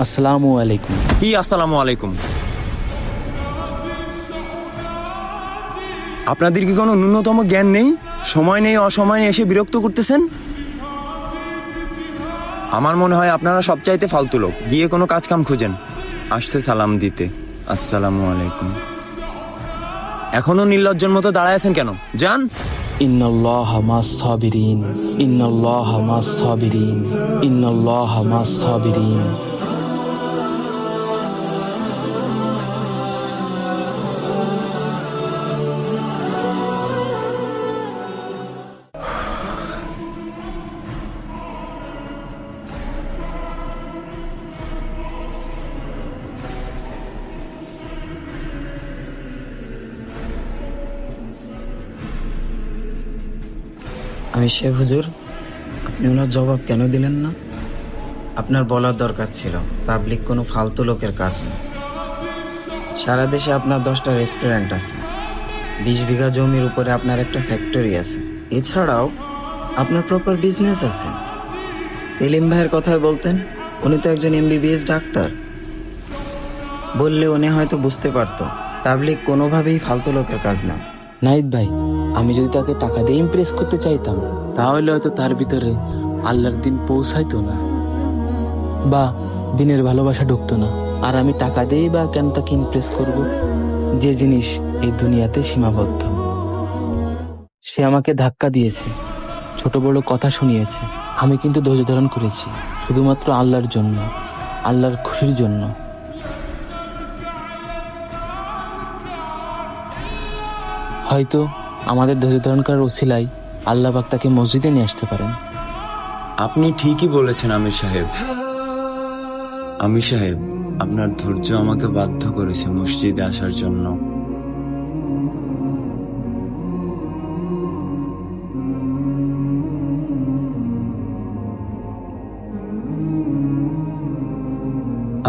আসসালামু আলাইকুম। কি আসসালামু আলাইকুম? আপনাদের কি কোনো ন্যূনতম জ্ঞান নেই? সময় নেই, অসময় নেই, এসে বিরক্ত করতেছেন। আমার মনে হয় আপনারা সবচাইতে ফালতু লোক। গিয়ে কোনো কাজ কাম খুঁজেন। আসছে সালাম দিতে। আসসালামু আলাইকুম। এখনো নির্লজ্জের মতো দাঁড়ায় আছেন কেন? যান। ইন্নাল্লাহা মাস সাবিরিন, ইন্নাল্লাহা মাস সাবিরিন, ইন্নাল্লাহা মাস সাবিরিন। আমি শেখ হুজুর, আপনি ওনার জবাব কেন দিলেন না? আপনার বলার দরকার ছিল তাবলিগ কোনো ফালতু লোকের কাজ না। সারা দেশে আপনার 10টা রেস্টুরেন্ট আছে, 20 বিঘা জমির উপরে আপনার একটা ফ্যাক্টরি আছে, এছাড়াও আপনার প্রপার বিজনেস আছে। সেলিম ভাইয়ের কথাই বলতেন, উনি তো একজন MBBS ডাক্তার। বললে উনি হয়তো বুঝতে পারতো তাবলিগ কোনোভাবেই ফালতু লোকের কাজ না। নাহিদ ভাই, আমি যদি তাকে টাকা দিয়ে ইমপ্রেস করতে চাইতাম, তাহলে হয়তো তার ভিতরে আল্লাহর দিন পৌঁছাইতো না, বা দিনের ভালোবাসা ঢুকতো না। আর আমি টাকা দিয়েই বা কেন তাকে ইমপ্রেস করব, যে জিনিস এই দুনিয়াতে সীমাবদ্ধ। সে আমাকে ধাক্কা দিয়েছে, ছোট বড় কথা শুনিয়েছে, আমি কিন্তু ধৈর্য ধারণ করেছি, শুধুমাত্র আল্লাহর জন্য, আল্লাহর খুশির জন্য। হয়তো আমাদের ধৈর্য ধারণ করার ওসিলায় আল্লাহ পাক তাকে মসজিদে নিয়ে আসতে পারেন। আপনি ঠিকই বলেছেন আমির সাহেব। আমির সাহেব, আপনার ধৈর্য আমাকে বাধ্য করেছে মসজিদে আসার জন্য।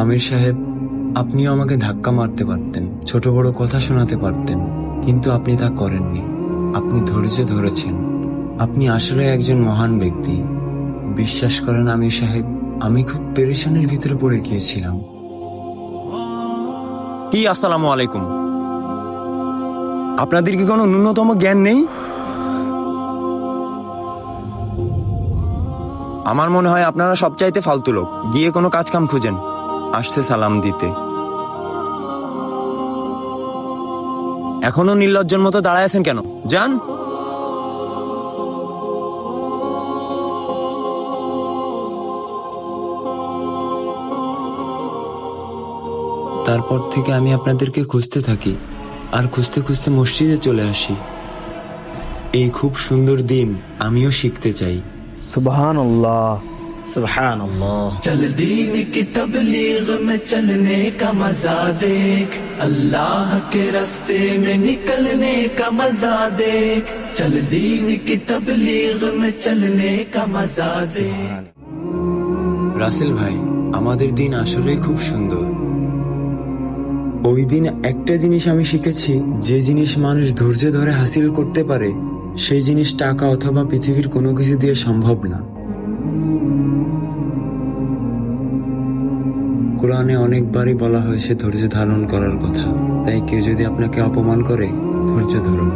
আমির সাহেব, আপনিও আমাকে ধাক্কা মারতে পারতেন, ছোট বড় কথা শোনাতে পারতেন, কিন্তু আপনি তা করেননি। আপনি ধৈর্য ধরেছেন। আপনি আসলে একজন মহান ব্যক্তি। বিশ্বাস করেন আমির সাহেব, আমি খুব পেরেশানির ভিতরে পড়ে গিয়েছিলাম। কি আসসালামু আলাইকুম? আপনাদের কি কোনো ন্যূনতম জ্ঞান নেই? আমার মনে হয় আপনারা সবচাইতে ফালতু লোক। গিয়ে কোনো কাজ কাম খুঁজেন। আসছে সালাম দিতে। এখনো নির্লজ্জের মতো দাঁড়ায় আছেন কেন? যান। তারপর থেকে আমি আপনাদেরকে খুঁজতে থাকি, আর খুঁজতে খুঁজতে মসজিদে চলে আসি। এই খুব সুন্দর দিন আমিও শিখতে চাই। সুবহানাল্লাহ। সুবহানাল্লাহ। चल दीन की तबलीग में चलने का मजा देख, अल्लाह के रास्ते में निकलने का मजा देख, चल दीन की तबलीग में चलने का मजा देख। রাসেল ভাই, আমাদের দিন আসলেই খুব সুন্দর। ওই দিন একটা জিনিস আমি শিখেছি, যে জিনিস মানুষ ধৈর্য ধরে হাসিল করতে পারে, সেই জিনিস টাকা অথবা পৃথিবীর কোনো কিছু দিয়ে সম্ভব না। কোরআনে অনেকবারই বলা হয়েছে ধৈর্য ধারণ করার কথা। তাই কেউ যদি আপনাকে অপমান করে, ধৈর্য ধরুন।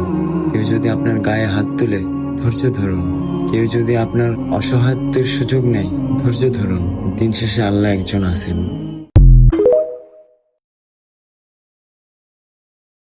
কেউ যদি আপনার গায়ে হাত তুলে, ধৈর্য ধরুন। কেউ যদি আপনার অসহায়ত্বের সুযোগ নেয়, ধৈর্য ধরুন। দিন শেষে আল্লাহ একজন আছেন।